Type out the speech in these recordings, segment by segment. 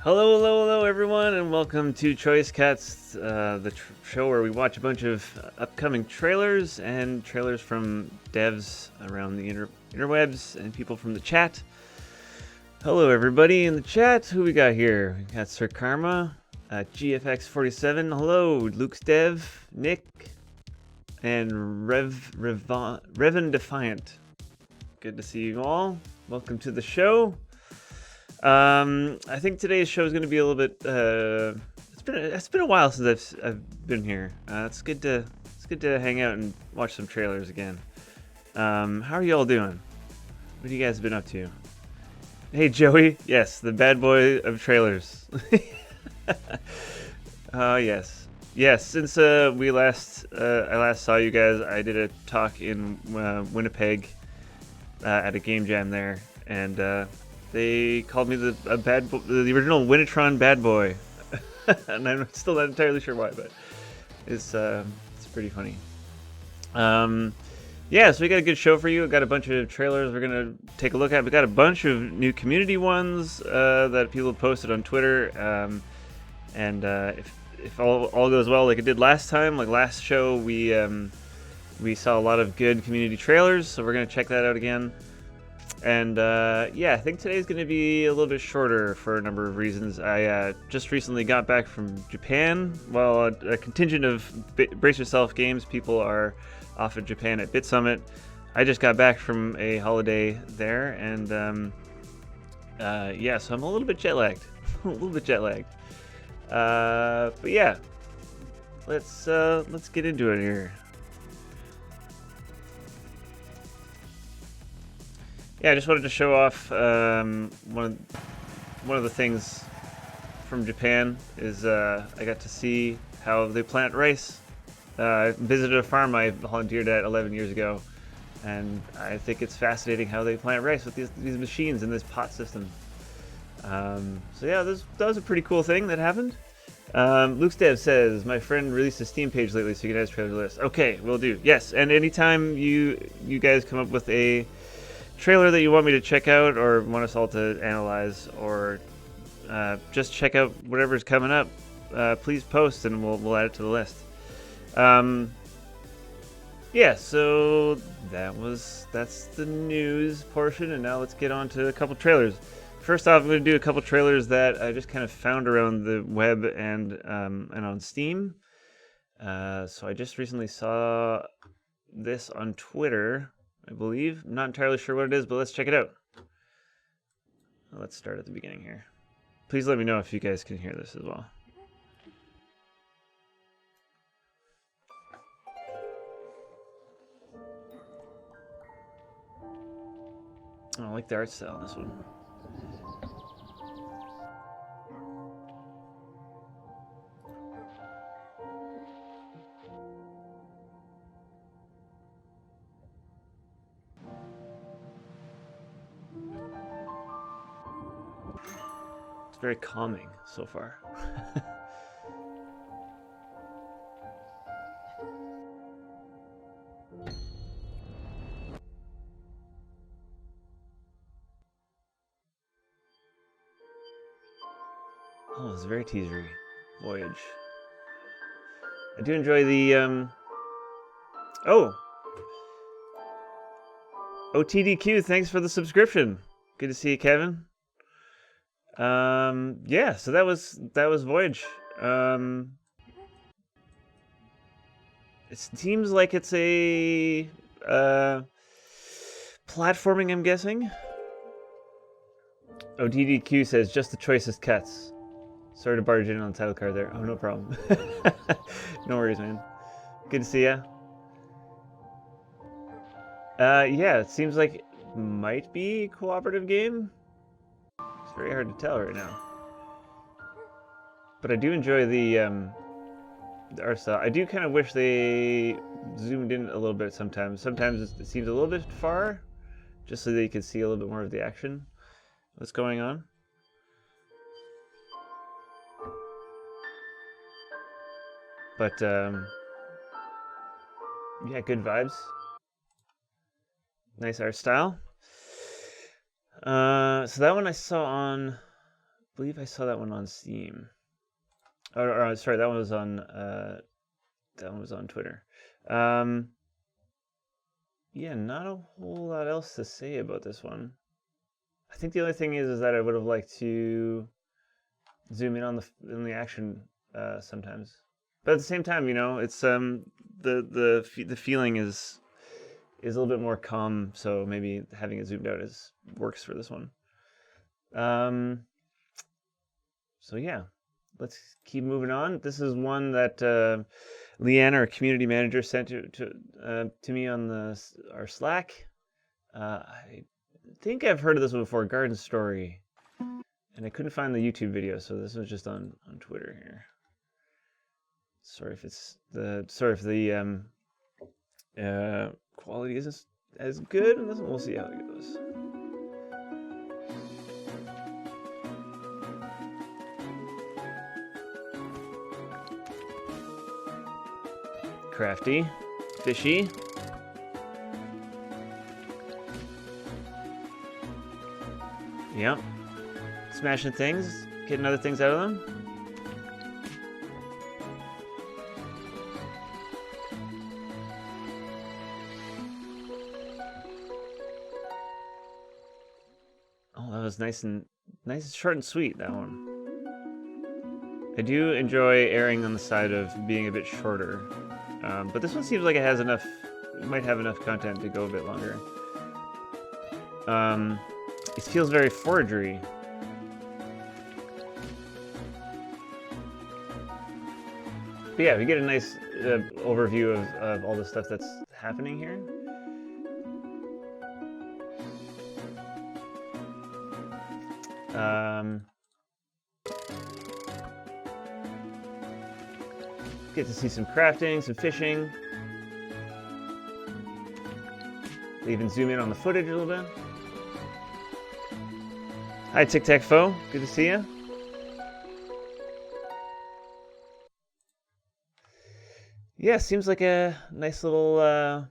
Hello, everyone, and welcome to Choice Cuts, the show where we watch a bunch of upcoming trailers and trailers from devs around the interwebs and people from the chat. Hello, everybody in the chat. Who we got here? We got Sir Karma, GFX47. Hello, Luke's Dev, Nick, and Revan Defiant. Good to see you all. Welcome to the show. I think today's show is going to be a little bit. It's been a while since I've been here. It's good to hang out and watch some trailers again. How are you all doing? What have you guys been up to? Hey Joey, yes, the bad boy of trailers. Yes. Since I last saw you guys, I did a talk in Winnipeg at a game jam there, and they called me the original Winnitron bad boy, and I'm still not entirely sure why, but it's pretty funny. Yeah, so we got a good show for you. We got a bunch of trailers we're gonna take a look at. We got a bunch of new community ones that people posted on Twitter, and if all goes well, like it did last time, like last show, we saw a lot of good community trailers, so we're gonna check that out again. And yeah, I think today's going to be a little bit shorter for a number of reasons. I just recently got back from Japan. Well, a contingent of Brace Yourself Games people are off in Japan at Bit Summit. I just got back from a holiday there, and yeah, so I'm a little bit jet lagged. But yeah, let's get into it here. Yeah, I just wanted to show off one of the things from Japan is I got to see how they plant rice. I visited a farm I volunteered at 11 years ago, and I think it's fascinating how they plant rice with these machines in this pot system. So yeah, that was a pretty cool thing that happened. Luke's Dev says, my friend released a Steam page lately so you can add trailer list. Okay, will do. Yes, and anytime you guys come up with a trailer that you want me to check out or want us all to analyze, or just check out whatever's coming up, please post and we'll add it to the list. Yeah, so that's the news portion, and now let's get on to a couple trailers. First off, I'm going to do a couple trailers that I just kind of found around the web and on Steam. So I just recently saw this on Twitter, I believe. I'm not entirely sure what it is, but let's check it out. Let's start at the beginning here. Please let me know if you guys can hear this as well. Oh, I like the art style on this one. Very calming so far. Oh, it's very teasery. Voyage. I do enjoy the oh, OTDQ, thanks for the subscription. Good to see you, Kevin. Yeah, so that was Voyage. It seems like it's a platforming, I'm guessing. OTDQ says just the choicest cuts. Sorry to barge in on the title card there. Oh, no problem. No worries, man. Good to see ya. Yeah, it seems like it might be a cooperative game. It's very hard to tell right now. But I do enjoy the art style. I do kind of wish they zoomed in a little bit sometimes. Sometimes it seems a little bit far, just so that you can see a little bit more of the action. What's going on? But yeah, good vibes. Nice art style. So that one I saw on believe I saw that one on Steam. Or sorry, that one was on Twitter. Yeah, not a whole lot else to say about this one. I think the only thing is that I would have liked to zoom in on the action sometimes. But at the same time, you know, it's the feeling is a little bit more calm, so maybe having it zoomed out works for this one. So yeah, let's keep moving on. This is one that Leanne, our community manager, sent to me on our Slack. I think I've heard of this one before, Garden Story, and I couldn't find the YouTube video, so this was just on Twitter here. Sorry if the quality isn't as good in this one. We'll see how it goes. Crafty, fishy. Yep. Smashing things, getting other things out of them. Oh, that was nice and short and sweet, that one. I do enjoy erring on the side of being a bit shorter. But this one seems like it has enough, it might have enough content to go a bit longer. It feels very foragery. But yeah, we get a nice overview of all the stuff that's happening here. Get to see some crafting, some fishing. They even zoom in on the footage a little bit. Hi, Tic Tac Foe. Good to see you. Yeah, seems like a nice little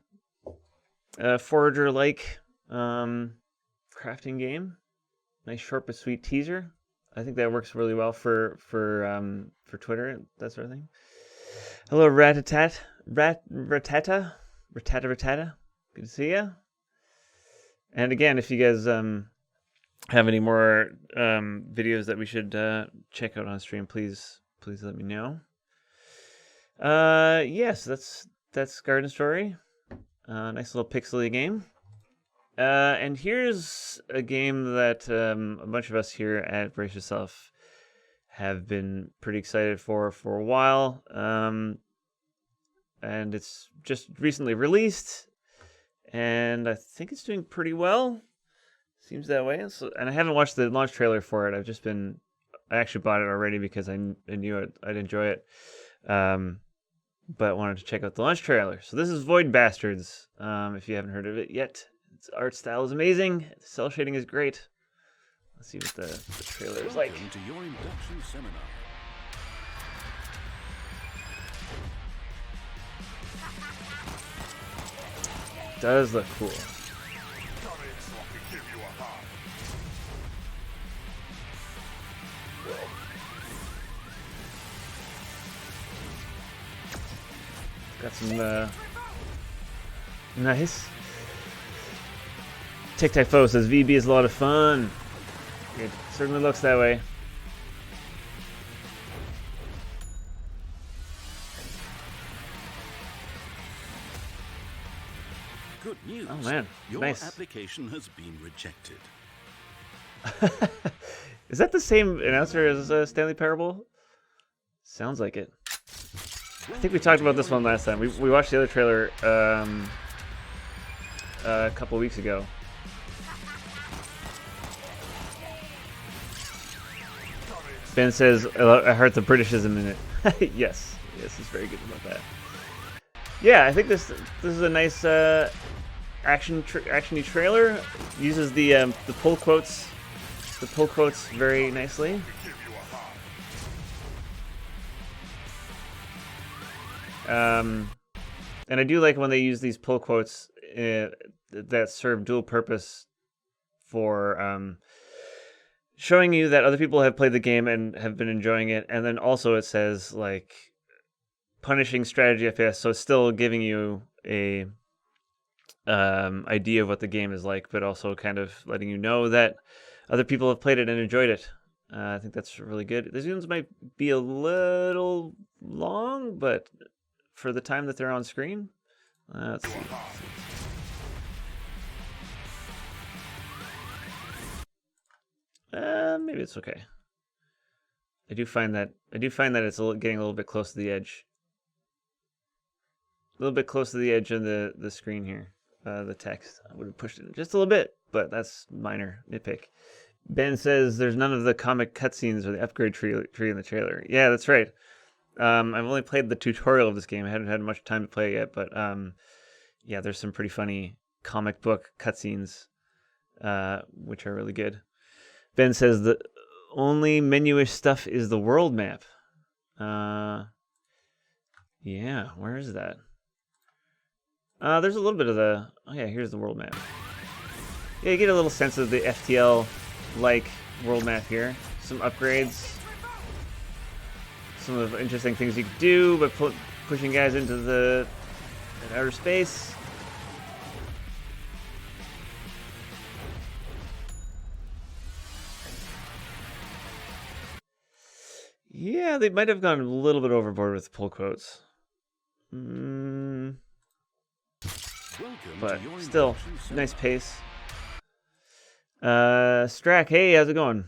forager-like crafting game. Nice, short but sweet teaser. I think that works really well for Twitter, that sort of thing. Hello, Ratata. Good to see you. And again, if you guys have any more videos that we should check out on stream, please let me know. Yes, that's Garden Story. Nice little pixely game. And here's a game that a bunch of us here at Brace Yourself have been pretty excited for a while. And it's just recently released, and I think it's doing pretty well. Seems that way. And I haven't watched the launch trailer for it. I actually bought it already because I knew I'd enjoy it. But wanted to check out the launch trailer. So this is Void Bastards. If you haven't heard of it yet, its art style is amazing. The cell shading is great. Let's see what the trailer is like. Welcome to your induction seminar. Does look cool. Got some nice. Tic Tac Foe says VB is a lot of fun. It certainly looks that way. Good news. Oh man, your nice. application has been rejected. Is that the same announcer as Stanley Parable? Sounds like it. I think we talked about this one last time. We watched the other trailer a couple weeks ago. Ben says, I heard the Britishism in it. Yes, he's very good about that. Yeah, I think this is a nice actiony trailer. Uses the pull quotes very nicely. And I do like when they use these pull quotes that serve dual purpose for showing you that other people have played the game and have been enjoying it, and then also it says like punishing strategy FPS, so it's still giving you a idea of what the game is like, but also kind of letting you know that other people have played it and enjoyed it. I think that's really good. These ones might be a little long, but for the time that they're on screen, let's see. Maybe it's okay. I do find that it's getting a little bit close to the edge. A little bit close to the edge of the screen here. The text. I would have pushed it just a little bit, but that's minor nitpick. Ben says there's none of the comic cutscenes or the upgrade tree in the trailer. Yeah, that's right. I've only played the tutorial of this game. I haven't had much time to play it yet, but yeah, there's some pretty funny comic book cutscenes, which are really good. Ben says the only menu-ish stuff is the world map. Yeah, where is that? There's a little bit of the... Oh yeah, here's the world map. Yeah, you get a little sense of the FTL-like world map here. Some upgrades. Some of the interesting things you can do by pushing guys into outer space. Yeah, they might have gone a little bit overboard with pull quotes. But still, nice pace. Strack, hey, how's it going?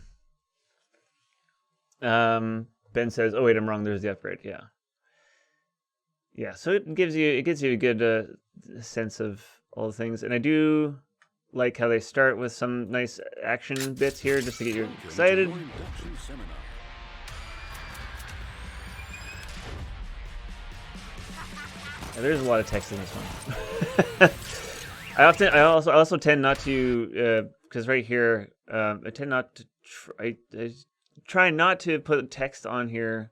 Ben says, "Oh wait, I'm wrong. There's the upgrade." Yeah, yeah. So it gives you a good sense of all the things, and I do like how they start with some nice action bits here, just to get you excited. Yeah, there's a lot of text in this one. I also tend not to, because right here, I tend not to I try not to put text on here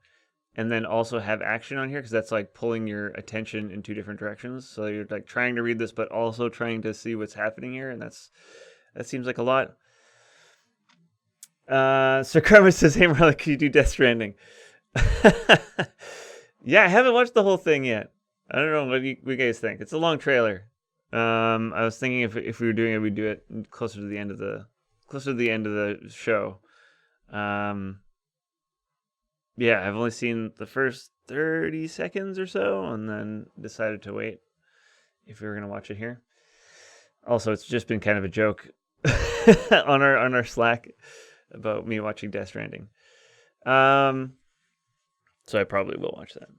and then also have action on here, because that's like pulling your attention in two different directions. So you're like trying to read this, but also trying to see what's happening here, and that seems like a lot. Sir Karma says, "Hey Marlon, can you do Death Stranding?" Yeah, I haven't watched the whole thing yet. I don't know what you guys think. It's a long trailer. I was thinking if we were doing it, we'd do it closer to the end of the show. Yeah, I've only seen the first 30 seconds or so, and then decided to wait if we were gonna watch it here. Also, it's just been kind of a joke on our Slack about me watching Death Stranding. So I probably will watch that.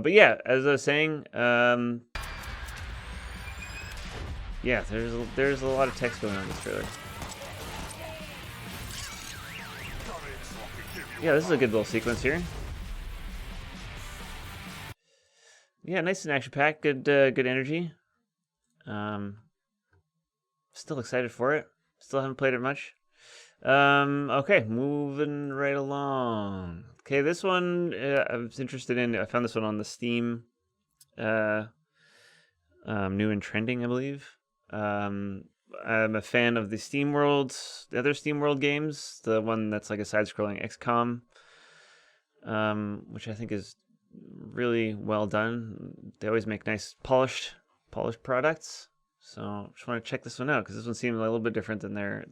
But yeah, as I was saying, yeah, there's a lot of text going on in this trailer. Yeah, this is a good little sequence here. Yeah, nice and action-packed, good energy. Still excited for it. Still haven't played it much. Okay, moving right along. Okay, this one I was interested in. I found this one on the Steam, new and trending, I believe. I'm a fan of the other SteamWorld games. The one that's like a side-scrolling XCOM, which I think is really well done. They always make nice polished products. So I just want to check this one out, because this one seems a little bit different than their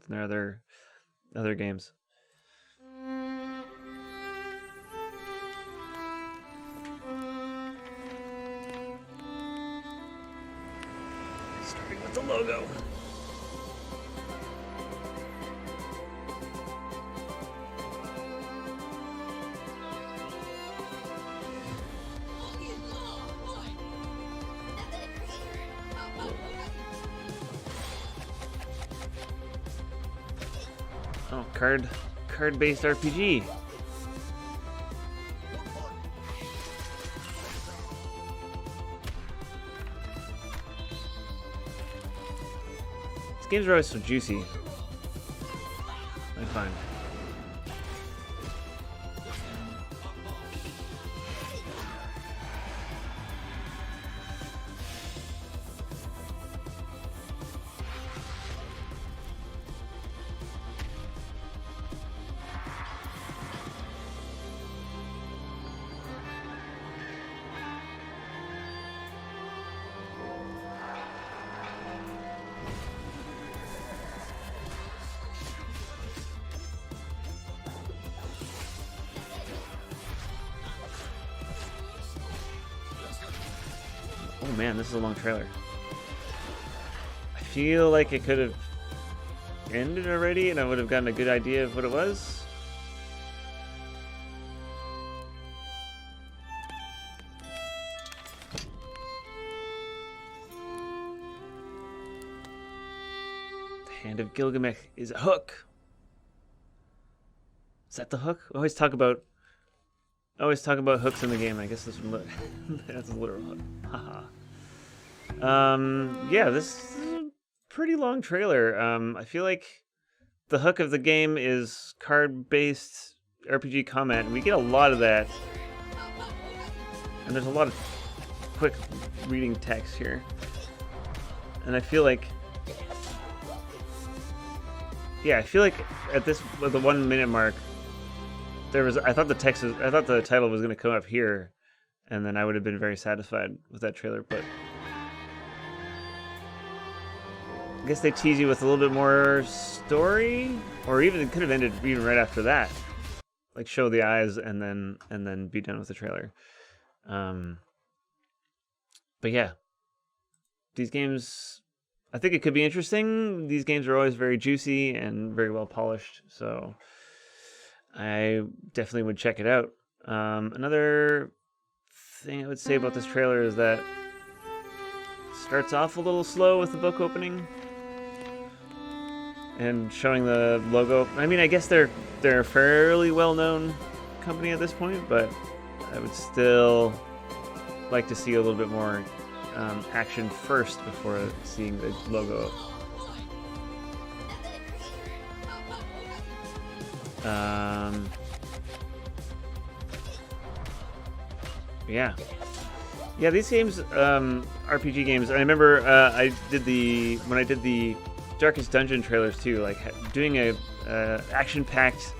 other games. Starting with the logo. Oh, card-based RPG. These games are always so juicy, I find. Oh man, this is a long trailer. I feel like it could have ended already and I would have gotten a good idea of what it was. The Hand of Gilgamesh is a hook. Is that the hook? I always talk about hooks in the game. I guess this one that's a literal hook. Haha. Yeah, this is a pretty long trailer. I feel like the hook of the game is card-based RPG combat, and we get a lot of that. And there's a lot of quick reading text here. And I feel like at the 1 minute mark, I thought the title was going to come up here, and then I would have been very satisfied with that trailer, but I guess they tease you with a little bit more story, or even it could have ended even right after that, like show the eyes and then be done with the trailer. But yeah, these games, I think it could be interesting. These games are always very juicy and very well polished, so I definitely would check it out. Another thing I would say about this trailer is that it starts off a little slow with the book opening and showing the logo. I mean, I guess they're a fairly well-known company at this point, but I would still like to see a little bit more action first before seeing the logo. Yeah, these games, RPG games. I remember when I did the Darkest Dungeon trailers too. Like doing a action-packed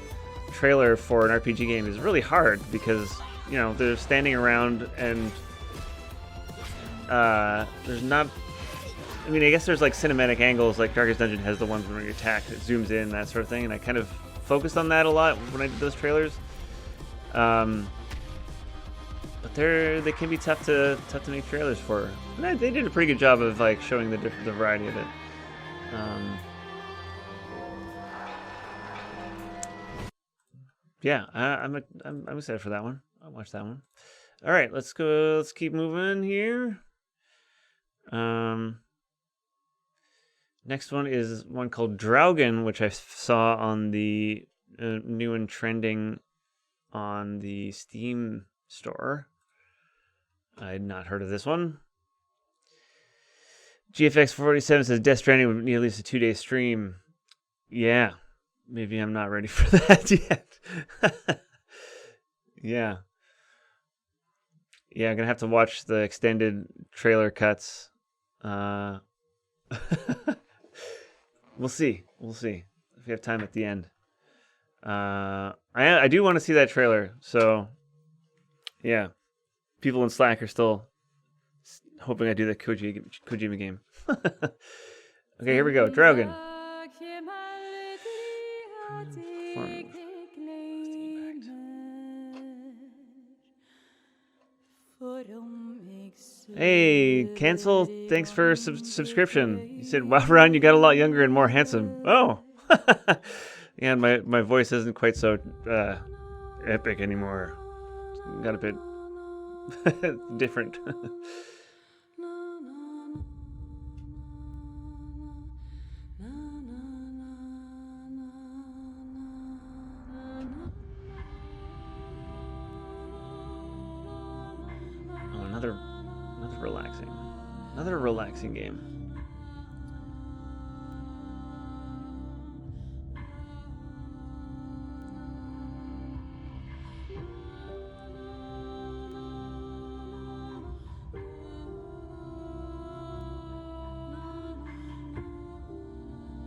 trailer for an RPG game is really hard because they're standing around and there's not. I mean, I guess there's like cinematic angles. Like Darkest Dungeon has the ones when you attack, it zooms in, that sort of thing, and I kind of focused on that a lot when I did those trailers. But they can be tough to make trailers for. And they did a pretty good job of like showing the variety of it. Yeah, I'm excited for that one. I'll watch that one. All right, let's go. Let's keep moving here. Next one is one called Draugen, which I saw on the new and trending on the Steam store. I had not heard of this one. GFX47 says Death Stranding would need at least a 2-day stream. Yeah, maybe I'm not ready for that yet. Yeah. Yeah, I'm gonna have to watch the extended trailer cuts. We'll see if we have time at the end. I do want to see that trailer, so yeah. People in Slack are still hoping I do the Kojima game. Okay, here we go. Draugen. Hey, Cancel, thanks for subscription. You said, wow, Ron, you got a lot younger and more handsome. Oh. Yeah, my voice isn't quite so epic anymore. Got a bit different. Another relaxing game.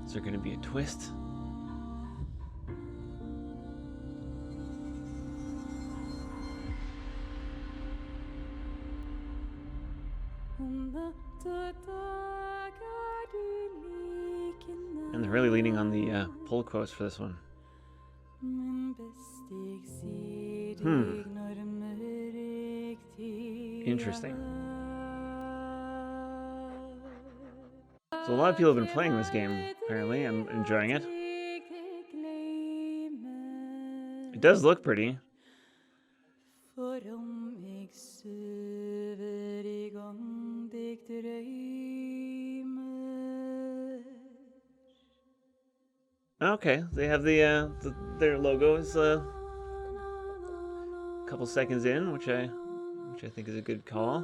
Is there going to be a twist? And they're really leaning on the pull quotes for this one. Interesting. So a lot of people have been playing this game, apparently, and enjoying it. It does look pretty. Okay, they have their logo is a couple seconds in, which I think is a good call.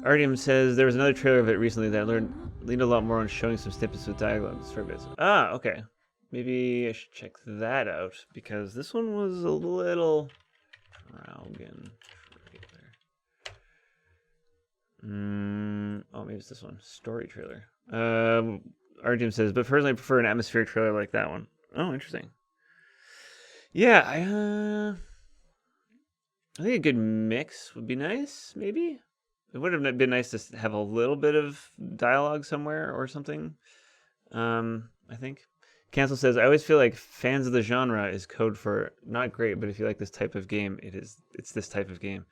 Artyom says there was another trailer of it recently that leaned a lot more on showing some snippets with dialogue for bits. Ah, okay. Maybe I should check that out because this one was a little Traugen trailer. Oh, maybe it's this one. Story trailer. Artyom says, but personally I prefer an atmospheric trailer like that one. Oh, interesting. Yeah, I think a good mix would be nice, maybe. It would have been nice to have a little bit of dialogue somewhere or something. I think. Cancel says, I always feel like fans of the genre is code for not great, but if you like this type of game, it's this type of game.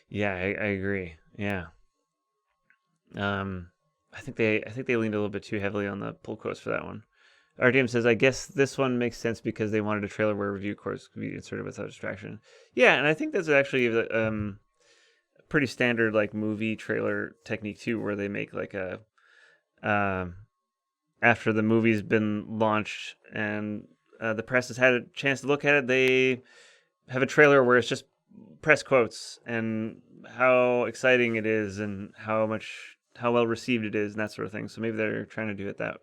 Yeah, I agree. Yeah. I think they leaned a little bit too heavily on the pull quotes for that one. RDM says, I guess this one makes sense because they wanted a trailer where review quotes could be inserted without distraction. Yeah, and I think that's actually pretty standard like movie trailer technique too, where they make like a after the movie's been launched and the press has had a chance to look at it, they have a trailer where it's just press quotes and how exciting it is and how well received it is and that sort of thing. So maybe they're trying to do it that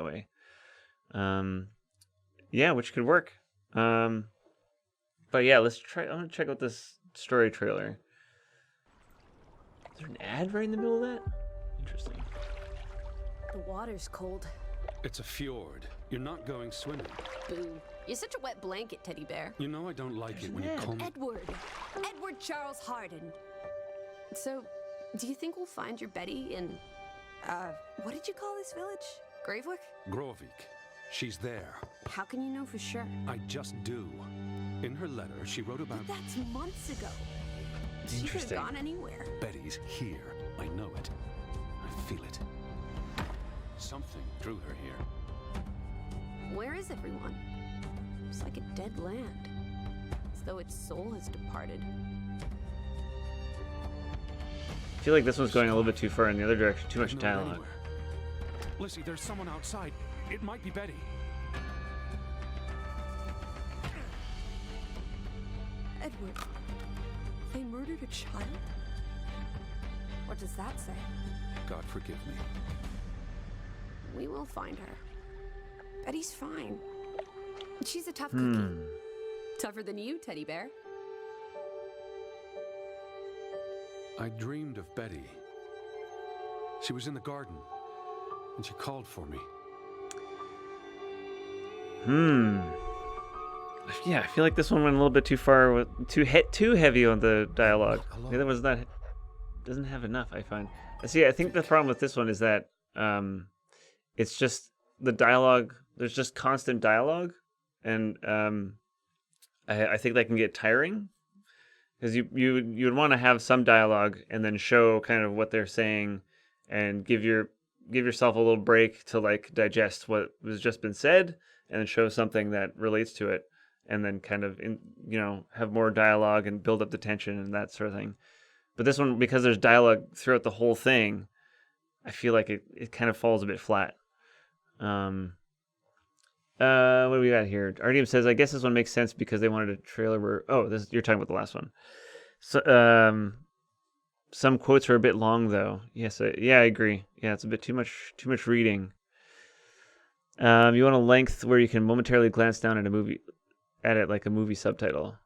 way. Yeah, which could work. But yeah, I'm gonna check out this story trailer. Is there an ad right in the middle of that? Interesting. The water's cold. It's a fjord. You're not going swimming. Boo. You're such a wet blanket, teddy bear. You know I don't like it when you call me... Edward Charles Harden. So, do you think we'll find your Betty in, what did you call this village? Gravewick? Grovik. She's there. How can you know for sure? I just do. In her letter, she wrote about... But that's months ago. She could have gone anywhere. Betty's here. I know it. I feel it. Something drew her here. Where is everyone? It's like a dead land. As though its soul has departed. I feel like this one's going a little bit too far in the other direction. Too much dialogue. Lissy, there's someone outside. It might be Betty. Edward, they murdered a child? What does that say? God forgive me. We will find her. Betty's fine. She's a tough cookie. Tougher than you, teddy bear. I dreamed of Betty. She was in the garden, and she called for me. Yeah, I feel like this one went a little bit too far, too heavy on the dialogue. The other one's doesn't have enough, I find. See, I think the problem with this one is that it's just the dialogue. There's just constant dialogue, and I think that can get tiring because you would want to have some dialogue and then show kind of what they're saying and give yourself a little break to like digest what was just been said and then show something that relates to it and then kind of have more dialogue and build up the tension and that sort of thing. But this one, because there's dialogue throughout the whole thing, I feel like it kind of falls a bit flat. What do we got here? RDM says, I guess this one makes sense because they wanted a trailer where... Oh, you're talking about the last one. So, some quotes are a bit long, though. Yes, I agree. Yeah, it's a bit too much reading. You want a length where you can momentarily glance down at it like a movie subtitle.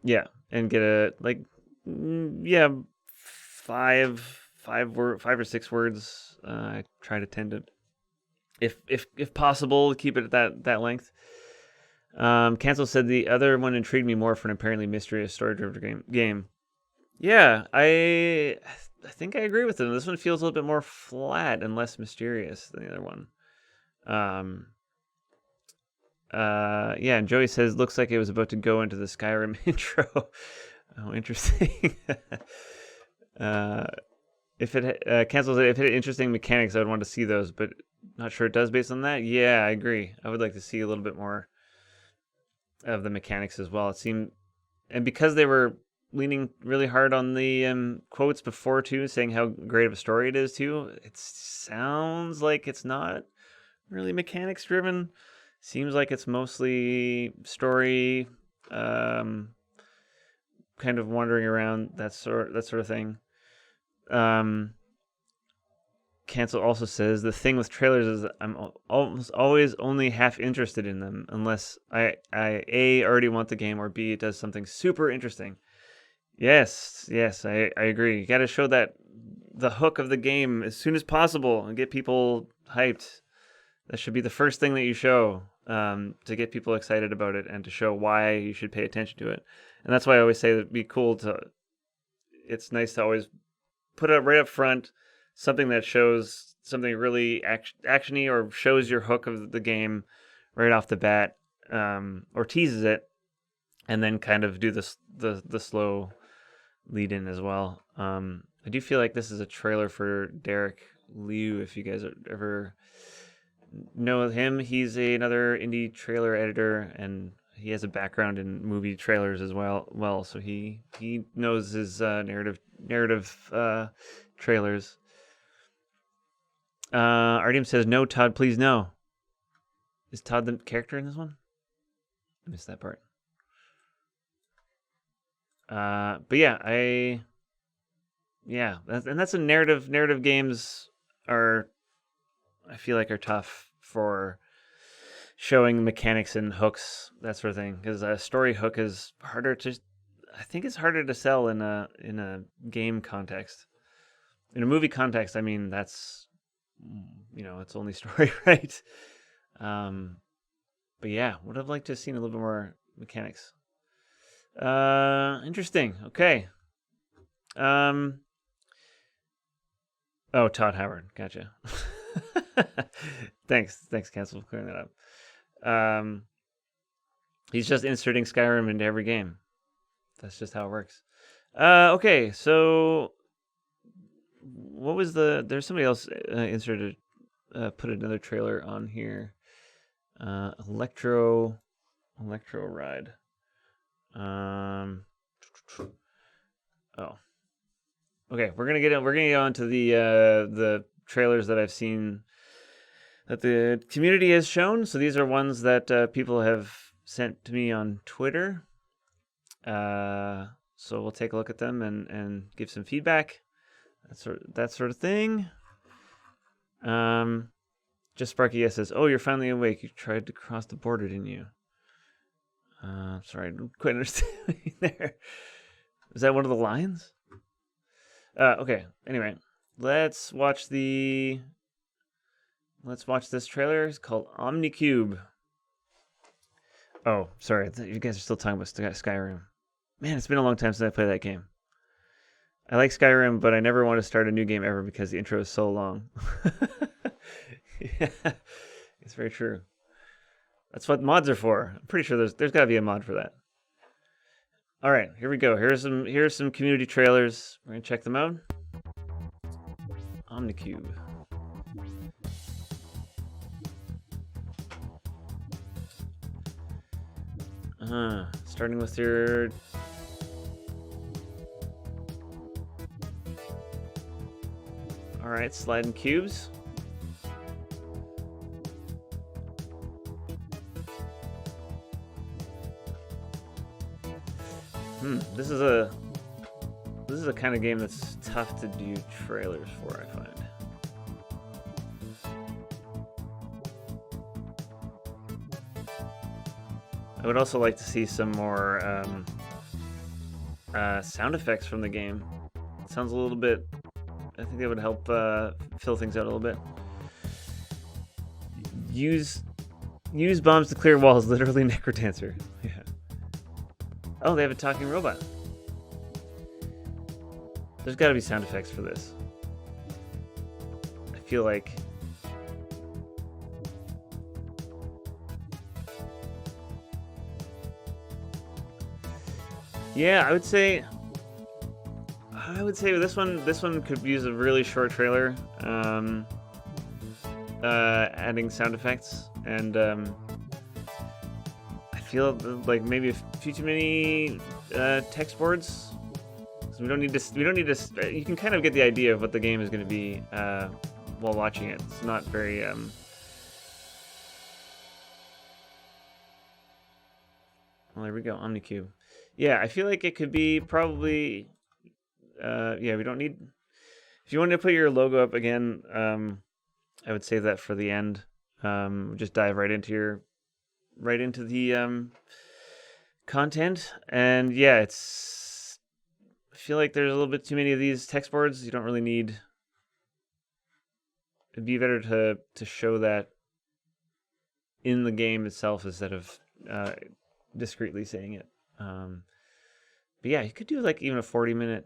Yeah, and get a, like, 5 or 6 words. I try to tend to... If possible, keep it at that length. Cancel said the other one intrigued me more for an apparently mysterious story-driven game. Yeah, I think I agree with it. This one feels a little bit more flat and less mysterious than the other one. Yeah, and Joey says looks like it was about to go into the Skyrim intro. Oh, interesting. If it cancels it, if it had interesting mechanics, I would want to see those, but not sure it does based on that. Yeah, I agree. I would like to see a little bit more of the mechanics as well. It seemed, and because they were leaning really hard on the quotes before too, saying how great of a story it is too, it sounds like it's not really mechanics driven. Seems like it's mostly story, kind of wandering around that sort of thing. Cancel also says the thing with trailers is I'm almost always only half interested in them unless I A, already want the game, or B, it does something super interesting. Yes, I agree. You got to show that the hook of the game as soon as possible and get people hyped. That should be the first thing that you show, to get people excited about it and to show why you should pay attention to it. And that's why I always say it'd be cool to. It's nice to always put it right up front, something that shows something really actiony or shows your hook of the game right off the bat, or teases it, and then kind of do the slow lead in as well. I do feel like this is a trailer for Derek Liu. If you guys ever know him, he's another indie trailer editor, and he has a background in movie trailers as well. So he knows his narrative trailers. Artyom says, no, Todd, please no. Is Todd the character in this one? I missed that part. But yeah, that's a narrative games are, I feel like, are tough for showing mechanics and hooks, that sort of thing, because a story hook is harder to, I think it's harder to sell in a game context. In a movie context, I mean, that's, it's only story, right? But yeah, would have liked to have seen a little bit more mechanics. Interesting. Okay. Oh, Todd Howard. Gotcha. Thanks, Cancel, for clearing that up. He's just inserting Skyrim into every game. That's just how it works. Okay, so what was there's somebody else inserted, put another trailer on here. Electro Ride. Okay, we're gonna get on to the trailers that I've seen that the community has shown. So these are ones that people have sent to me on Twitter. So we'll take a look at them and give some feedback. That sort of thing. Just Sparky S says, "Oh, you're finally awake. You tried to cross the border, didn't you?" Sorry, I don't quite understand there. Is that one of the lines? Okay. Anyway, let's watch this trailer. It's called Omnicube. Oh, sorry. You guys are still talking about Skyrim. Man, it's been a long time since I played that game. I like Skyrim, but I never want to start a new game ever because the intro is so long. Yeah, it's very true. That's what mods are for. I'm pretty sure there's got to be a mod for that. All right, here we go. Here's some community trailers. We're gonna check them out. Omnicube. Starting with your all right, sliding cubes. This is a kind of game that's tough to do trailers for, I find. I would also like to see some more sound effects from the game. It sounds a little bit, I think they would help fill things out a little bit. Use bombs to clear walls, literally Necrodancer. Yeah. Oh, they have a talking robot. There's got to be sound effects for this. I feel like... Yeah, I would say... I would say this one could use a really short trailer, adding sound effects, and I feel like maybe a few too many text boards. So we don't need to. You can kind of get the idea of what the game is going to be while watching it. It's not very. Well, there we go, Omnicube. Yeah, I feel like it could be probably. Yeah, we don't need. If you want to put your logo up again, I would save that for the end. Just dive right into the content, and yeah, I feel like there's a little bit too many of these text boards. You don't really need. It'd be better to show that in the game itself instead of discreetly saying it. But yeah, you could do like even a 40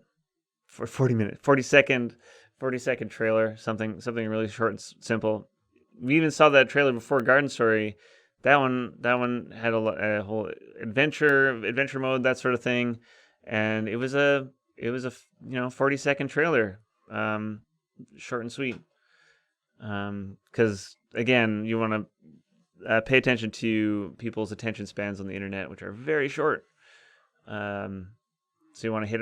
second trailer, something really short and simple. We even saw that trailer before Garden Story. That one had a whole adventure mode, that sort of thing, and it was a 40-second trailer, short and sweet. Because again, you want to pay attention to people's attention spans on the internet, which are very short. So you want to hit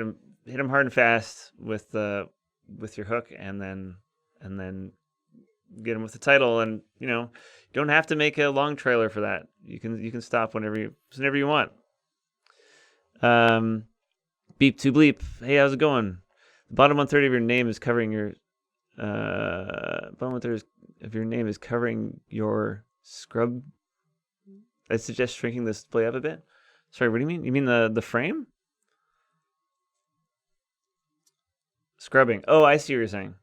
them hard and fast with your hook, and then get them with the title. And you don't have to make a long trailer for that. You can stop whenever you want. Beep to bleep. Hey, how's it going? The bottom 1/3 of your name is covering your bottom 1/3 of your name is covering your scrub. I suggest shrinking the display up a bit. Sorry, what do you mean? You mean the frame? Scrubbing. Oh, I see what you're saying.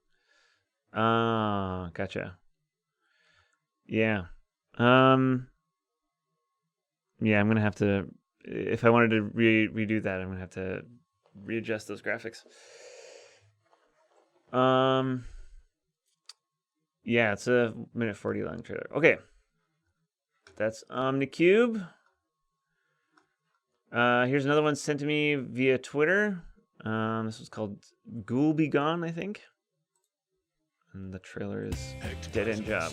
Ah, gotcha. Yeah. Yeah, I'm gonna have to. If I wanted to redo that, I'm gonna have to readjust those graphics. Yeah, it's a 1:40 long trailer. Okay. That's Omnicube. Here's another one sent to me via Twitter. This was called Ghoul Be Gone, I think. And the trailer is Dead End Job.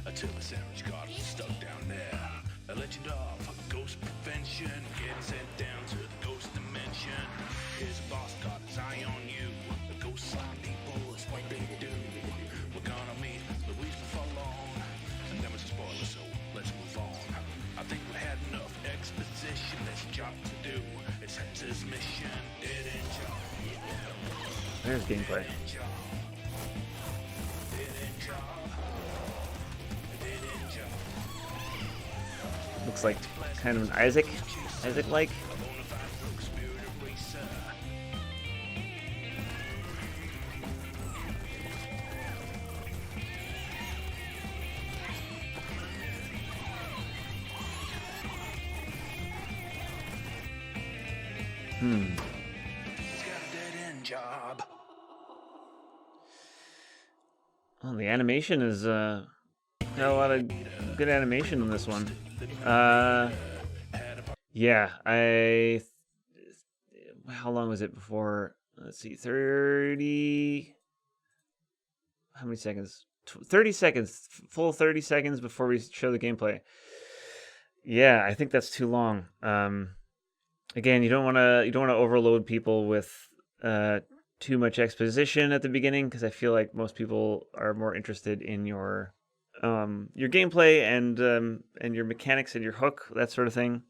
Until the sandwich got stuck down there. A legend of ghost prevention, getting sent down to the ghost dimension. His boss got his eye on you. The ghost slime people is what they do. We're gonna meet Louise before long, and then it's a spoiler, so let's move on. I think we had enough exposition. There's a job to do. It's his mission. Dead end job. There's gameplay. Looks like kind of an Isaac-like. Well, the animation is got a lot of good animation in this one. Yeah, how long was it before? Let's see, 30. How many seconds? 30 seconds, full 30 seconds before we show the gameplay. Yeah, I think that's too long. Again, you don't want to overload people with too much exposition at the beginning, because I feel like most people are more interested in your gameplay and your mechanics and your hook, that sort of thing.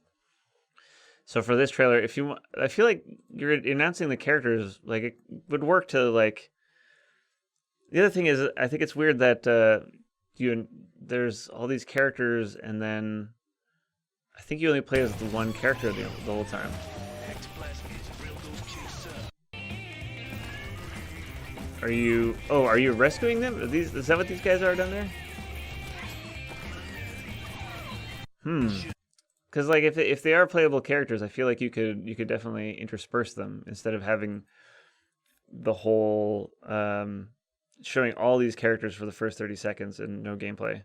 So for this trailer, I feel like you're announcing the characters, like it would work to like. The other thing is, I think it's weird that there's all these characters, and then I think you only play as the one character the whole time. Are you rescuing them? Is that what these guys are down there? Because like if they are playable characters, I feel like you could definitely intersperse them instead of having the whole showing all these characters for the first 30 seconds and no gameplay.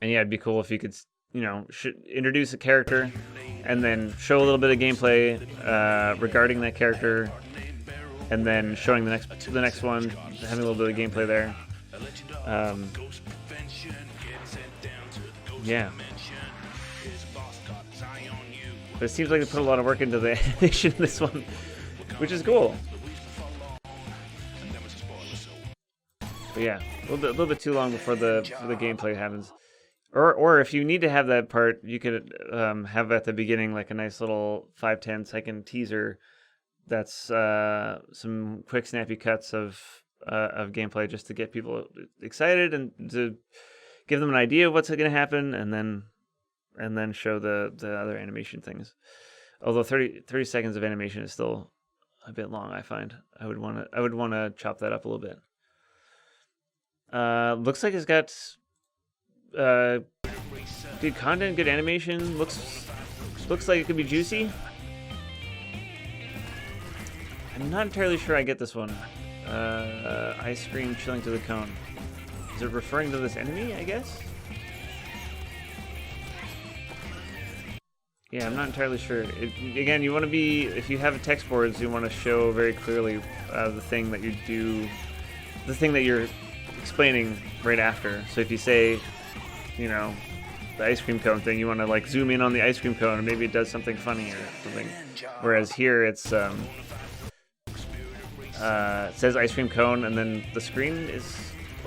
And yeah, it'd be cool if you could, you know, introduce a character and then show a little bit of gameplay regarding that character, and then showing the next one, having a little bit of gameplay there. Yeah. But it seems like they put a lot of work into the animation in this one, which is cool. But yeah, a little bit too long before the gameplay happens. Or if you need to have that part, you could have at the beginning like a nice little 5-10 second teaser that's some quick snappy cuts of gameplay just to get people excited and to give them an idea of what's going to happen, and then show the other animation things. Although 30 seconds of animation is still a bit long, I find. I would want to chop that up a little bit. Looks like it's got good content, good animation. Looks like it could be juicy. I'm not entirely sure I get this one. Ice cream chilling to the cone. Is it referring to this enemy, I guess? Yeah, I'm not entirely sure. Again, you want to be, if you have text boards, you want to show very clearly the thing that you're explaining right after. So if you say, you know, the ice cream cone thing, you want to like zoom in on the ice cream cone, and maybe it does something funny or something. Whereas here it's it says ice cream cone, and then the screen is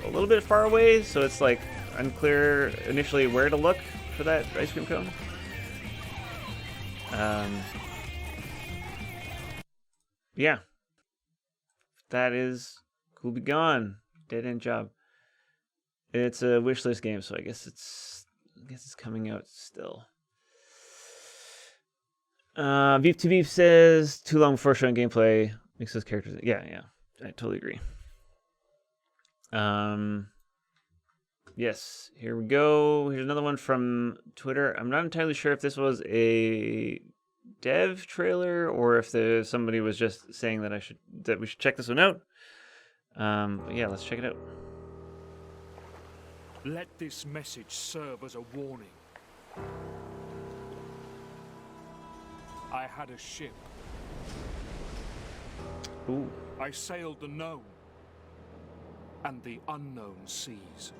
a little bit far away, so it's like unclear initially where to look for that ice cream cone. Yeah, that is Cool Be Gone. Dead End Job. It's a wishlist game, so I guess it's coming out still. Beef to Beef says too long before showing gameplay makes those characters. Yeah, I totally agree. Yes, here we go. Here's another one from Twitter. I'm not entirely sure if this was a dev trailer or if somebody was just saying that we should check this one out. But yeah, let's check it out. Let this message serve as a warning. I had a ship. Ooh. I sailed the known and the unknown seas.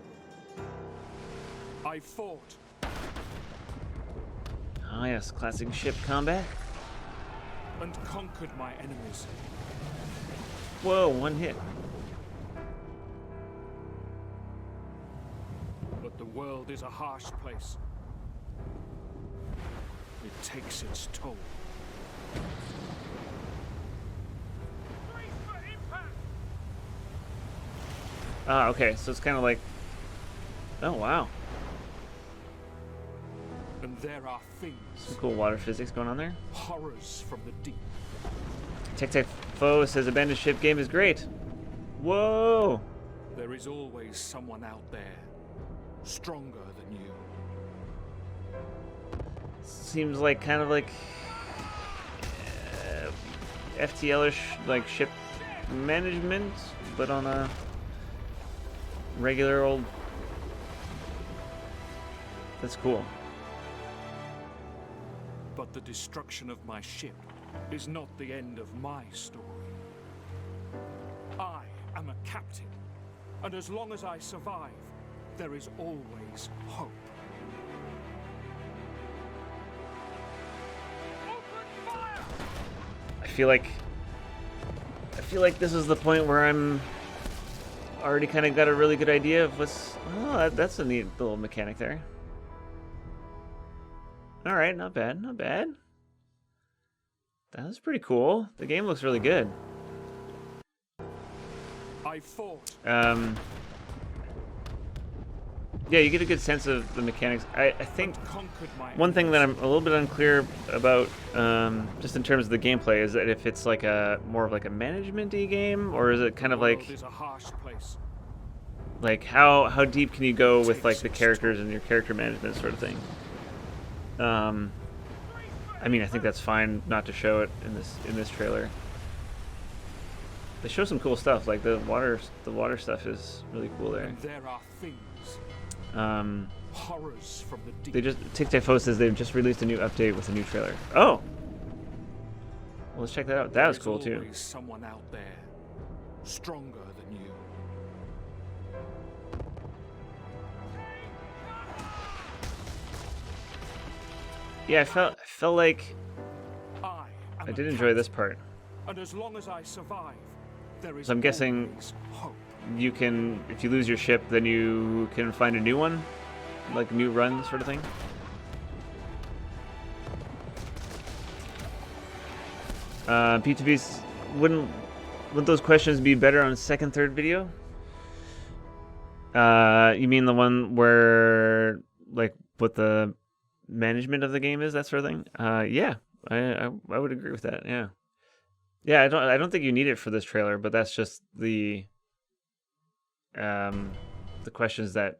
I fought. Ah, yes, classic ship combat. And conquered my enemies. Whoa, one hit. But the world is a harsh place. It takes its toll. Ah, okay, so it's kind of like... Oh, wow. And there are things. Some cool water physics going on there. Horrors from the deep. Tech Foe says abandoned ship game is great. Whoa! There is always someone out there, stronger than you. Seems like kind of like FTL-ish, like ship management, but on a regular old. That's cool. But the destruction of my ship is not the end of my story. I am a captain, and as long as I survive, there is always hope. I feel like this is the point where I'm already kind of got a really good idea of what's. Oh, that's a neat little mechanic there. All right, not bad, not bad. That was pretty cool. The game looks really good. I fought. Yeah, you get a good sense of the mechanics. I think one thing that I'm a little bit unclear about, just in terms of the gameplay, is that if it's like more of like a management-y game, or is it kind of like how deep can you go with like the characters and your character management sort of thing? I mean, I think that's fine not to show it in this trailer. They show some cool stuff, like the water stuff is really cool there. There are things. horrors from the deep. They just Tic Tac Fo says they've just released a new update with a new trailer. Oh, well, let's check that out. That was cool too. There's always someone out there, stronger than you. Yeah, I felt like I am I a did enjoy this part. and as long as I survive, there is So I'm guessing always hope. you can, if you lose your ship, then you can find a new one, like a new run sort of thing. P2B's wouldn't those questions be better on second, third video? You mean the one where like what the management of the game is, that sort of thing? Yeah, I would agree with that. Yeah, yeah. I don't think you need it for this trailer, but that's just the questions that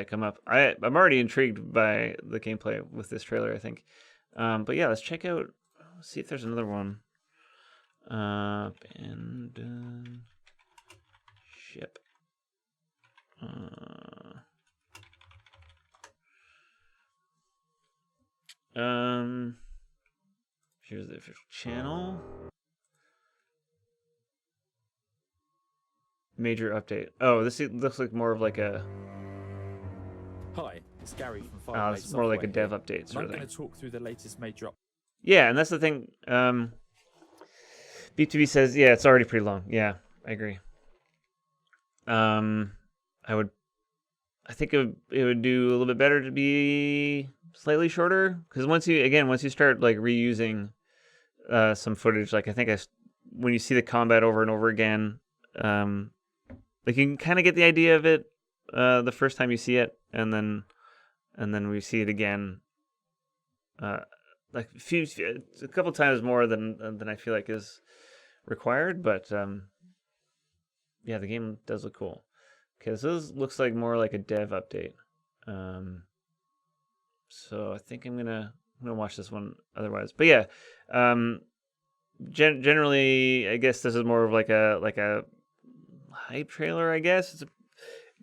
come up. I'm already intrigued by the gameplay with this trailer, I think. But yeah, let's check out. Let's see if there's another one. Abandoned ship. Here's the official channel. Major update. Oh, this looks like more of like a. Hi, it's Gary from Firebase It's more like a Software dev here. update And sort I'm of thing. going to talk through the latest major Yeah, and that's the thing. B2B says, yeah, it's already pretty long. Yeah, I agree. I think it would do a little bit better to be slightly shorter, because once you start like reusing some footage, like I think when you see the combat over and over again, like you can kind of get the idea of it the first time you see it, and then we see it again like a couple times more than I feel like is required. But yeah, the game does look cool. Okay, so this looks like more like a dev update. So I think I'm gonna watch this one otherwise. But yeah, generally, I guess this is more of like a hype trailer. I guess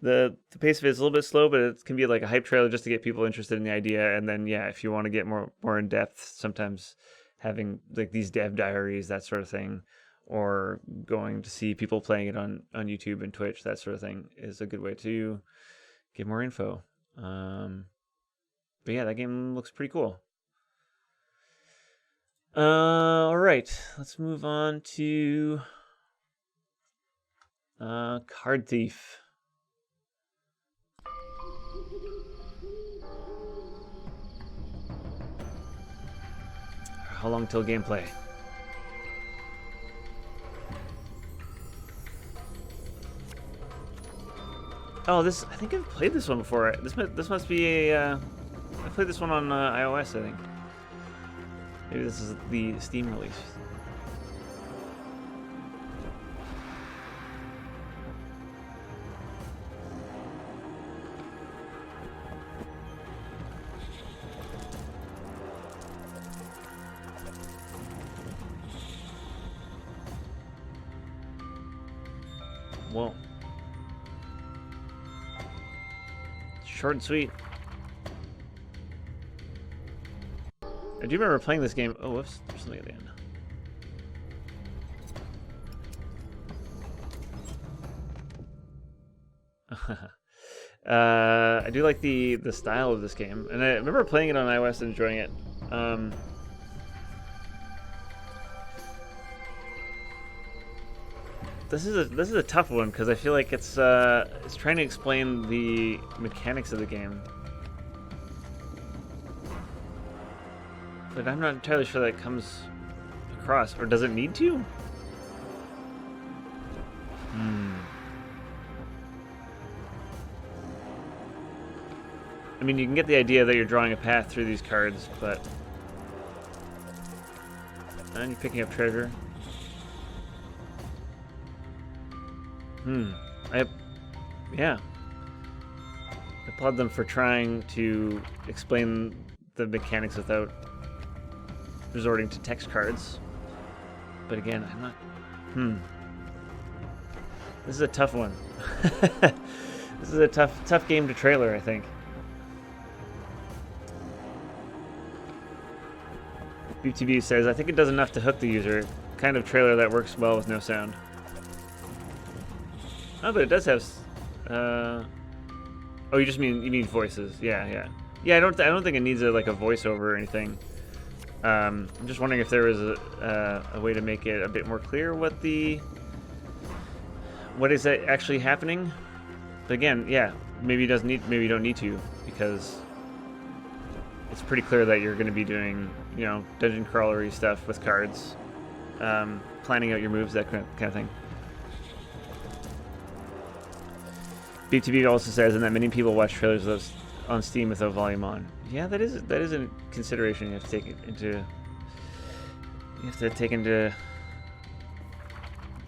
the pace of it is a little bit slow, but it can be like a hype trailer just to get people interested in the idea. And then yeah, if you want to get more in depth, sometimes having like these dev diaries, that sort of thing, or going to see people playing it on YouTube and Twitch, that sort of thing, is a good way to get more info. But yeah, that game looks pretty cool. All right, let's move on to Card Thief. How long till gameplay? Oh, I think I've played this one before. This must be a. I played this one on iOS, I think. Maybe this is the Steam release. Whoa. Short and sweet. I do remember playing this game. Oh, whoops. There's something at the end. I do like the style of this game, and I remember playing it on iOS and enjoying it. This is a tough one because I feel like it's trying to explain the mechanics of the game, but I'm not entirely sure that comes across, or does it need to? I mean, you can get the idea that you're drawing a path through these cards, but and you're picking up treasure. Yeah. I applaud them for trying to explain the mechanics without resorting to text cards. But again, I'm not. This is a tough one. This is a tough game to trailer, I think. BTV says, I think it does enough to hook the user. Kind of trailer that works well with no sound. Oh, but it does have. Oh, you just mean voices? Yeah, yeah, yeah. I don't think it needs like a voiceover or anything. I'm just wondering if there was a way to make it a bit more clear what is actually happening. But again, yeah, maybe you don't need to, because it's pretty clear that you're going to be doing, you know, dungeon crawlery stuff with cards, planning out your moves, that kind of thing. BTB also says, and that many people watch trailers on Steam without volume on. Yeah, that is a consideration you have to take into. You have to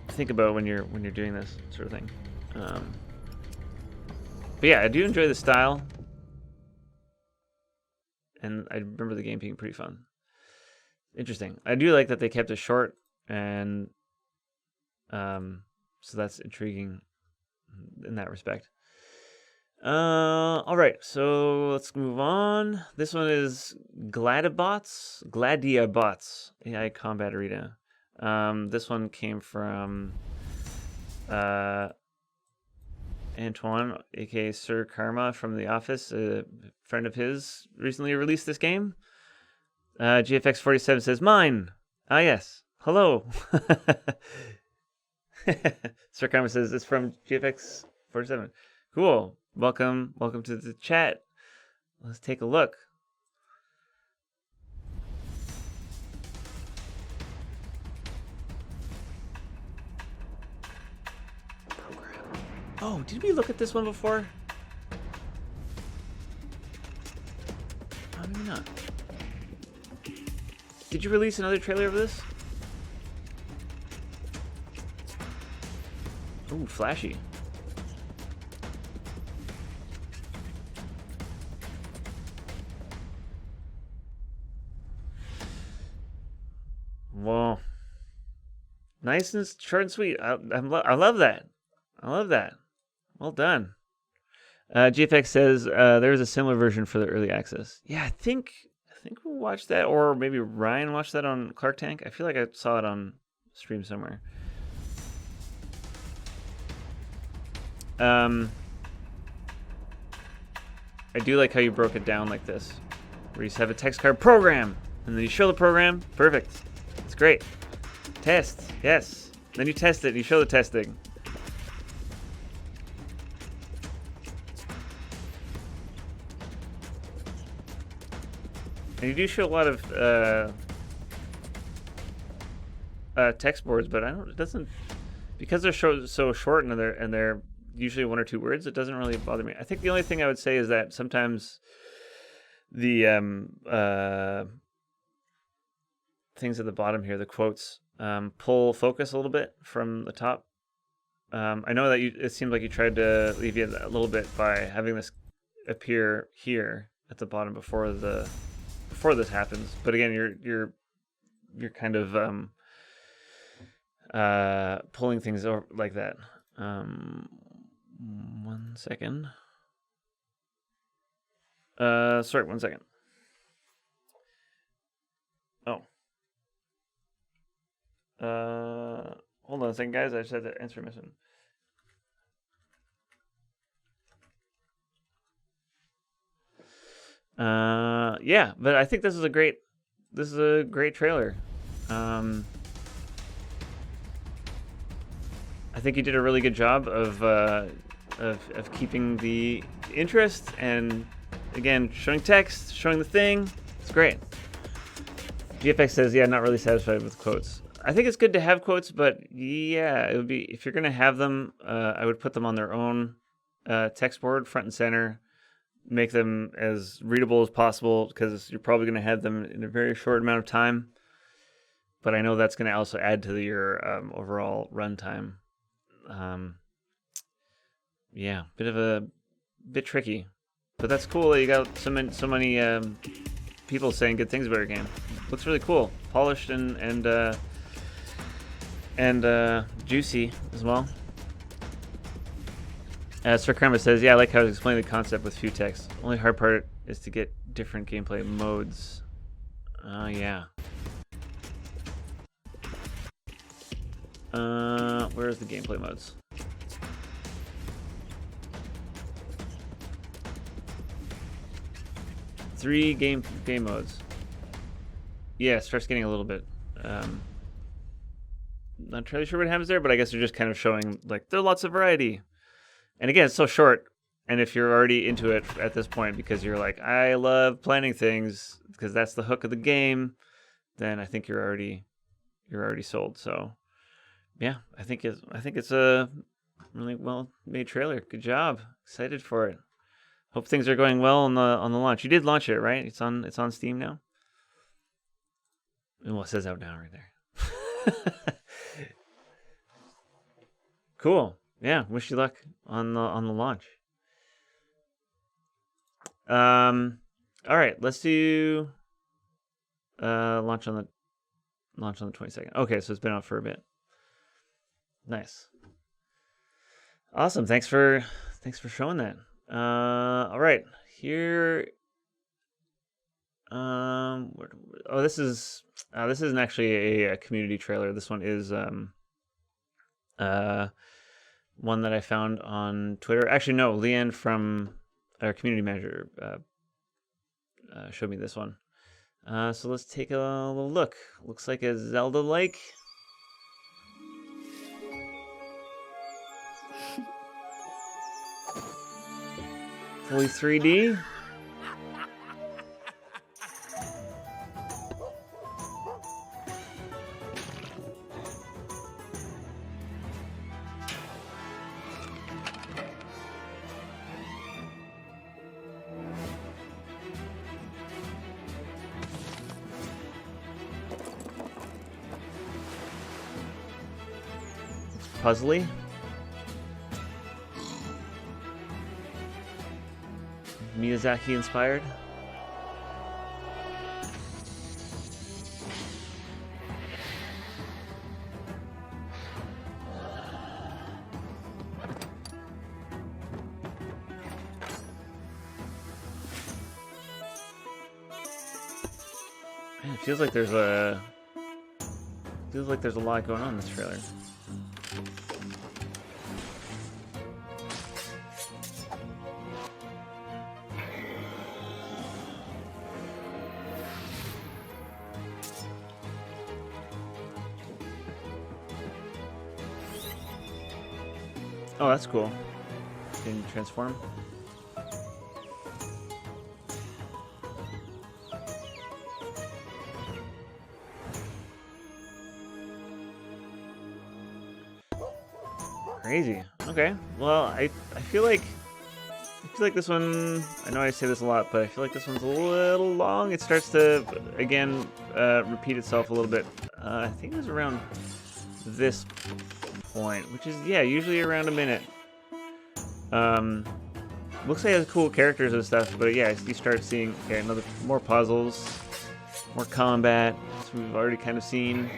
think about when you're doing this sort of thing. But yeah, I do enjoy the style, and I remember the game being pretty fun. Interesting. I do like that they kept it short, and so that's intriguing in that respect. All right, so let's move on. This one is Gladiabots AI Combat Arena. This one came from Antoine, aka Sir Karma from The Office. A friend of his recently released this game. GFX47 says, mine. Ah, yes. Hello. Sir Karma says, it's from GFX47. Cool. Welcome to the chat. Let's take a look. Program. Oh, did we look at this one before? Maybe not. Did you release another trailer of this? Ooh, flashy. Well, nice and short and sweet. I love that. I love that. Well done. GFX says there's a similar version for the early access. Yeah, I think we'll watch that, or maybe Ryan watched that on Clark Tank. I feel like I saw it on stream somewhere. I do like how you broke it down like this, where you just have a text card program, and then you show the program. Perfect. It's great. Test. Yes. Then you test it, and you show the testing. And you do show a lot of text boards, but it doesn't, because they're so short and they're usually one or two words, it doesn't really bother me. I think the only thing I would say is that sometimes the things at the bottom here, the quotes, pull focus a little bit from the top. I know that it seemed like you tried to alleviate that a little bit by having this appear here at the bottom before this happens. But again, you're kind of pulling things over like that. 1 second. Sorry, 1 second. Oh. Hold on a second, guys. I just had to answer a mission. Yeah, but I think this is a great trailer. I think you did a really good job of keeping the interest, and again, showing text, showing the thing. It's great. GFX says, yeah, not really satisfied with quotes. I think it's good to have quotes, but yeah, it would be, if you're going to have them, I would put them on their own text board, front and center. Make them as readable as possible, because you're probably going to have them in a very short amount of time. But I know that's going to also add to your overall runtime. Yeah, bit tricky, but that's cool that you got so many people saying good things about your game. Looks really cool, polished and juicy as well. Sir Karma says, yeah, I like how to explain the concept with few text. Only hard part is to get different gameplay modes. Yeah. Where's the gameplay modes? Three game modes. Yeah, it starts getting a little bit. Not entirely sure what happens there, but I guess they're just kind of showing like there's lots of variety. And again, it's so short. And if you're already into it at this point because you're like, I love planning things because that's the hook of the game, then I think you're already sold. So yeah, I think it's a really well made trailer. Good job. Excited for it. Hope things are going well on the launch. You did launch it, right? It's on Steam now. Well, it says out now right there. Cool. Yeah. Wish you luck on the launch. All right. Let's do launch on the 22nd. Okay, so it's been out for a bit. Nice. Awesome. Thanks for showing that. All right. Here. This isn't actually a community trailer. This one is one that I found on Twitter. Actually, no, Leanne from our community manager showed me this one. So let's take a little look. Looks like a Zelda-like. Fully 3D. Puzzly. Miyazaki inspired. Man, it feels like there's a lot going on in this trailer. Oh, that's cool. Can you transform? Crazy. Okay. Well, I feel like this one. I know I say this a lot, but I feel like this one's a little long. It starts to again repeat itself a little bit. I think it was around this point, which is usually around a minute. Looks like it has cool characters and stuff, but yeah, you start seeing more puzzles, more combat, which we've already kind of seen.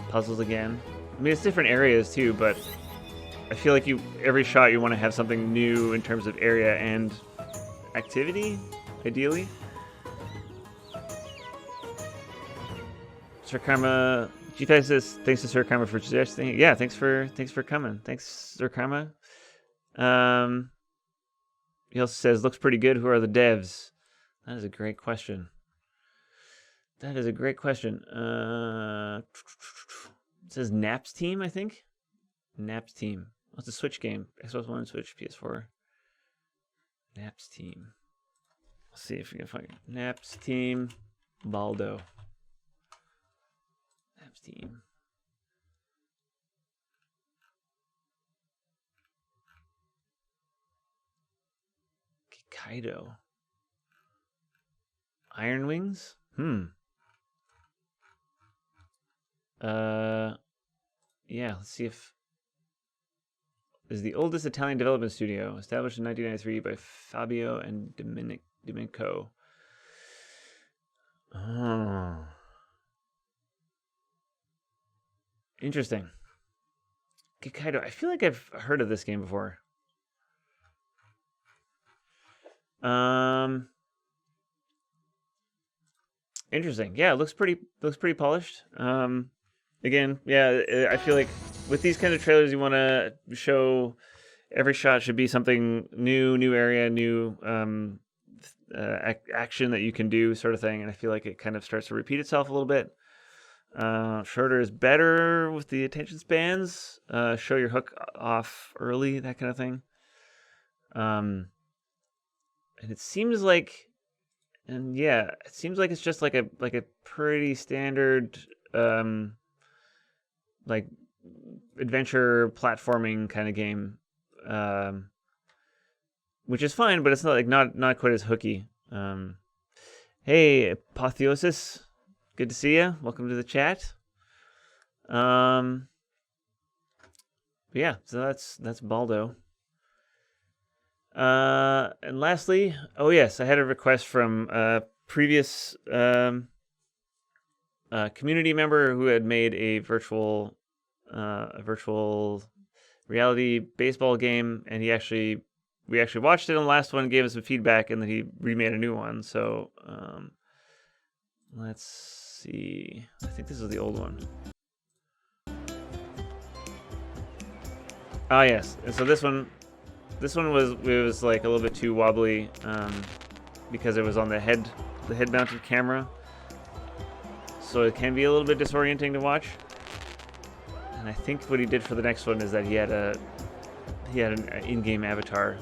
Puzzles again. I mean, it's different areas too, but I feel like every shot you want to have something new in terms of area and activity, ideally. Sir Karma, G5 says thanks to Sir Karma for suggesting. Yeah, thanks for coming. Thanks, Sir Karma. He also says looks pretty good. Who are the devs? That is a great question. It says Naps Team, I think. Naps Team. What's a Switch game? Xbox One, Switch, PS4. Naps Team. Let's see if we can find it. Naps Team. Baldo. Naps Team. Kaido. Iron Wings? Yeah, let's see if is the oldest Italian development studio, established in 1993 by Fabio and Domenico. Oh. Interesting. Kikaido. I feel like I've heard of this game before. Interesting. Yeah, it looks pretty polished. Again, yeah, I feel like with these kind of trailers, you want to show every shot should be something new area, new action that you can do, sort of thing. And I feel like it kind of starts to repeat itself a little bit. Shorter is better with the attention spans. Show your hook off early, that kind of thing. And it seems like. And yeah, it seems like it's just like a pretty standard like adventure platforming kind of game, which is fine, but it's not quite as hooky. Hey, Apotheosis, good to see you. Welcome to the chat. But yeah, so that's Baldo. And lastly, oh yes, I had a request from a previous community member who had made a virtual reality baseball game, and we actually watched it on the last one, gave us some feedback, and then he remade a new one. So let's see. I think this is the old one. Ah yes, and so this one was like a little bit too wobbly because it was on the head mounted camera, so it can be a little bit disorienting to watch. And I think what he did for the next one is that he had an in-game avatar.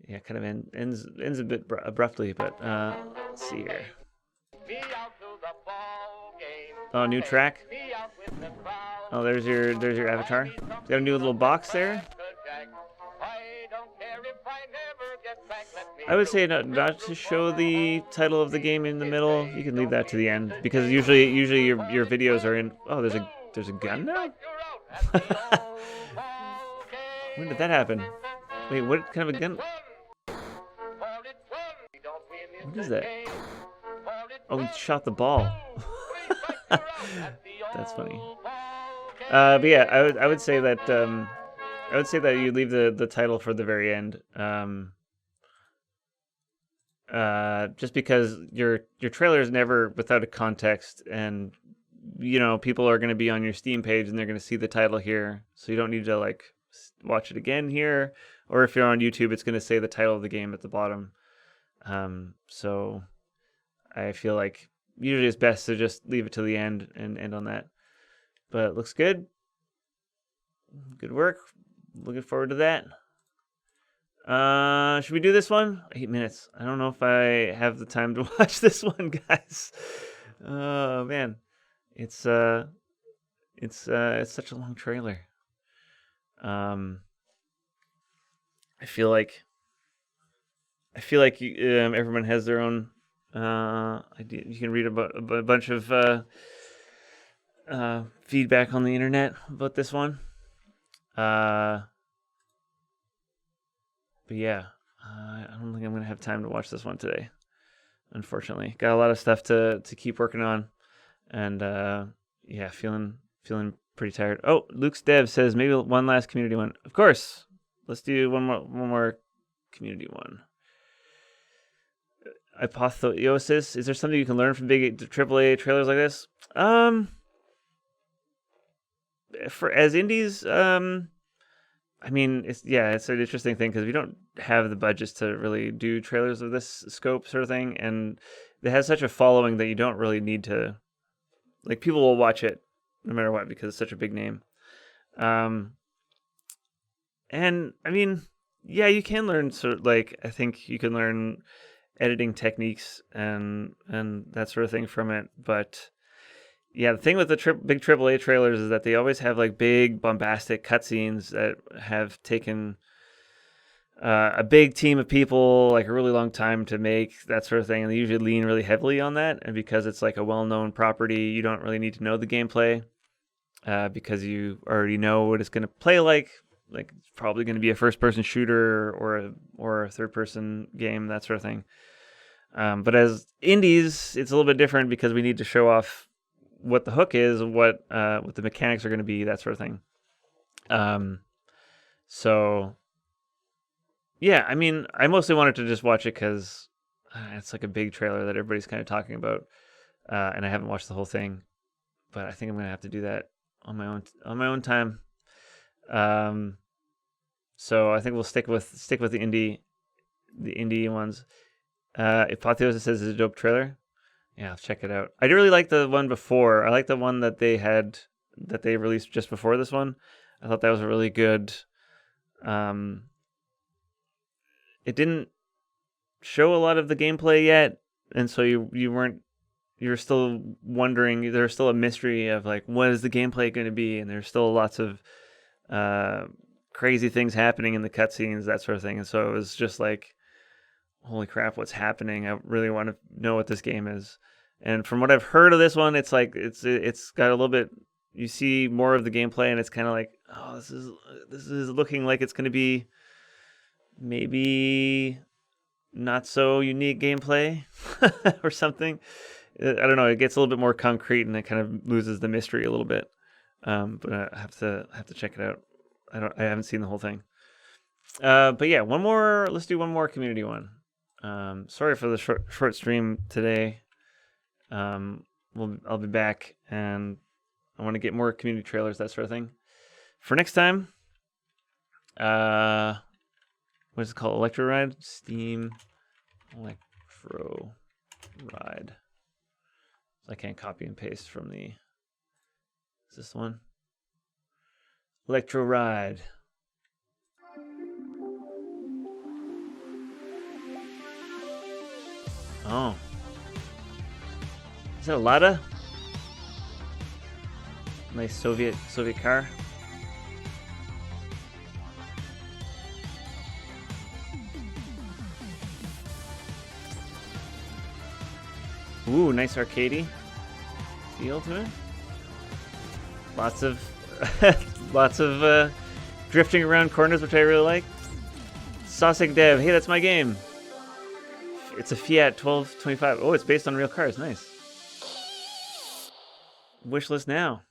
Yeah, kind of ends a bit abruptly, but let's see here. Oh, new track. Oh, there's your avatar. Got a new little box there. I would say not to show the title of the game in the middle. You can leave that to the end, because usually your videos are in. Oh, there's a gun now. When did that happen? Wait, what kind of a gun? What is that? Oh, he shot the ball. That's funny. But yeah, I would say that you leave the title for the very end. Just because your trailer is never without a context, and people are going to be on your Steam page and they're going to see the title here, so you don't need to like watch it again here, or if you're on YouTube, it's going to say the title of the game at the bottom. So I feel like usually it's best to just leave it to the end and end on that. But it looks good. Good work. Looking forward to that. Should we do this one? 8 minutes. I don't know if I have the time to watch this one, guys. Oh man, it's such a long trailer. I feel like everyone has their own idea. You can read about a bunch of feedback on the internet about this one. But yeah, I don't think I'm gonna have time to watch this one today, unfortunately. Got a lot of stuff to keep working on, and yeah, feeling pretty tired. Oh, Luke's Dev says maybe one last community one. Of course, let's do one more community one. Apotheosis. Is there something you can learn from big AAA trailers like this? As indies, I mean, it's an interesting thing because we don't have the budgets to really do trailers of this scope sort of thing, and it has such a following that you don't really need to, like, people will watch it no matter what because it's such a big name. And I mean, yeah, you can learn I think you can learn editing techniques and that sort of thing from it, but yeah, the thing with the big AAA trailers is that they always have like big bombastic cutscenes that have taken a big team of people like a really long time to make, that sort of thing, and they usually lean really heavily on that. And because it's like a well-known property, you don't really need to know the gameplay because you already know what it's going to play like. Like it's probably going to be a first-person shooter or a third-person game, that sort of thing. But as indies, it's a little bit different because we need to show off what the hook is, what the mechanics are going to be, that sort of thing. So yeah, I mean, I mostly wanted to just watch it because it's like a big trailer that everybody's kind of talking about, and I haven't watched the whole thing, but I think I'm gonna have to do that on my own time. So I think we'll stick with the indie ones. Apotheosis says it's a dope trailer. Yeah, I'll check it out. I really like the one before. I like the one that they released just before this one. I thought that was a really good. It didn't show a lot of the gameplay yet, and so you're still wondering. There's still a mystery of like, what is the gameplay going to be, and there's still lots of crazy things happening in the cutscenes, that sort of thing. And so it was just like, holy crap, what's happening? I really want to know what this game is. And from what I've heard of this one, it's like it's got a little bit. You see more of the gameplay, and it's kind of like, oh, this is looking like it's going to be maybe not so unique gameplay or something. I don't know. It gets a little bit more concrete, and it kind of loses the mystery a little bit. But I have to check it out. I haven't seen the whole thing. But yeah, one more. Let's do one more community one. Sorry for the short stream today. I'll be back, and I want to get more community trailers, that sort of thing, for next time. What is it called? Electro Ride? Steam Electro Ride. I can't copy and paste from the. Is this the one? Electro Ride. Oh. Is that a Lada? Nice Soviet car. Ooh, nice arcadey feel to it. Lots of drifting around corners, which I really like. Sosig Dev, hey, that's my game. It's a Fiat 1225. Oh, it's based on real cars. Nice. Wishlist now.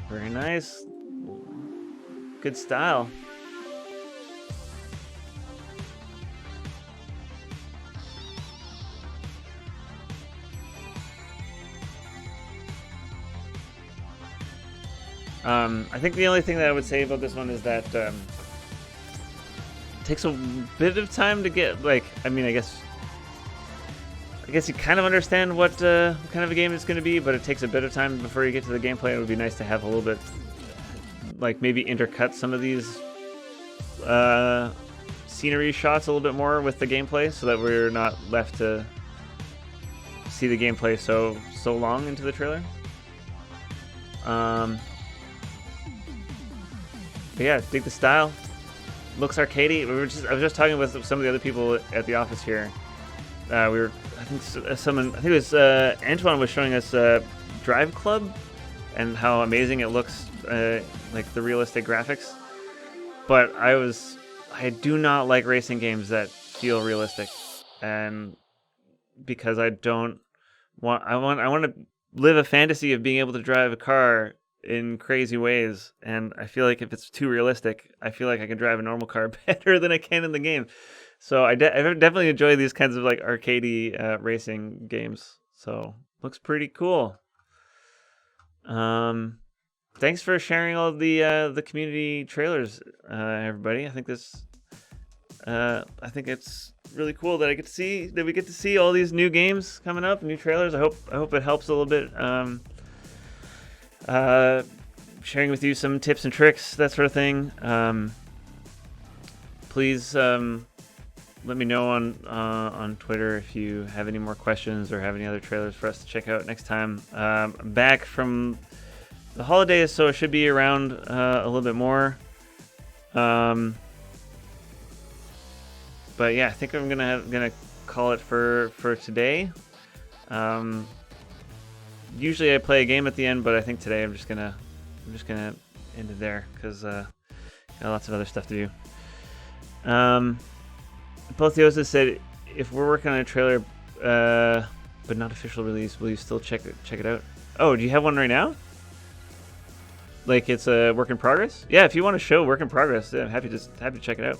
Very nice. Good style. I think the only thing that I would say about this one is that it takes a bit of time to get, like, I mean, I guess you kind of understand what kind of a game it's going to be, but it takes a bit of time before you get to the gameplay. It would be nice to have a little bit, like, maybe intercut some of these scenery shots a little bit more with the gameplay, so that we're not left to see the gameplay so long into the trailer. But yeah, dig the style. Looks arcadey. I was just talking with some of the other people at the office here. I think it was Antoine was showing us Drive Club and how amazing it looks, like the realistic graphics. But I do not like racing games that feel realistic, and because I want to live a fantasy of being able to drive a car in crazy ways, and I feel like if it's too realistic, I feel like I can drive a normal car better than I can in the game. So I definitely enjoy these kinds of like arcadey racing games. So looks pretty cool. Thanks for sharing all the community trailers, everybody. I think it's really cool that we get to see all these new games coming up, new trailers. I hope it helps a little bit. Sharing with you some tips and tricks, that sort of thing. Please let me know on Twitter if you have any more questions or have any other trailers for us to check out next time. I'm back from the holidays, so it should be around a little bit more. But yeah, I think I'm gonna call it for today. Usually I play a game at the end, but I think today I'm just gonna end it there because got lots of other stuff to do. Apotheosis said, if we're working on a trailer but not official release, will you still check it out? Oh, do you have one right now? Like it's a work in progress? Yeah, if you want to show work in progress, yeah, I'm happy to check it out.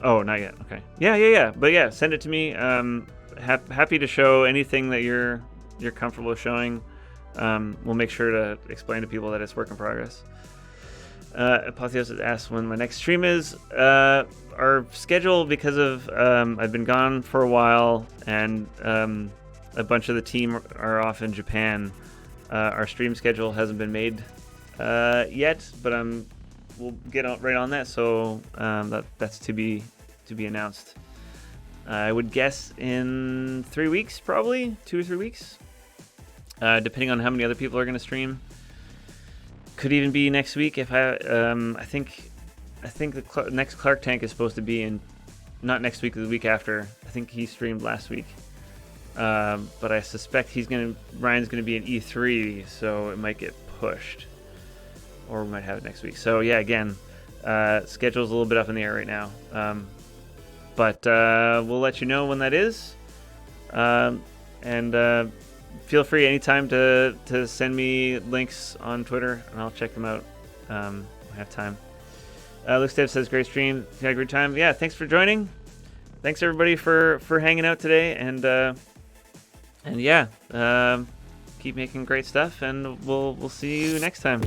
Oh, not yet. Okay. Yeah. But yeah, send it to me. Happy to show anything that you're comfortable showing. We'll make sure to explain to people that it's work in progress. Apotheosis asks when my next stream is. Our schedule, because of I've been gone for a while and a bunch of the team are off in Japan. Our stream schedule hasn't been made yet, but we'll get right on that. So that's to be announced. I would guess in 3 weeks, probably 2 or 3 weeks, depending on how many other people are going to stream. Could even be next week if I think the next Clark Tank is supposed to be in not next week, the week after. I think he streamed last week. But I suspect Ryan's gonna be in E3, so it might get pushed, or we might have it next week. So yeah, again, schedule's a little bit up in the air right now, but we'll let you know when that is, and feel free anytime to send me links on Twitter, and I'll check them out when I have time. Luke Steve says, great stream, had a great time. Yeah, thanks for joining. Thanks everybody for hanging out today, and yeah, keep making great stuff, and we'll see you next time.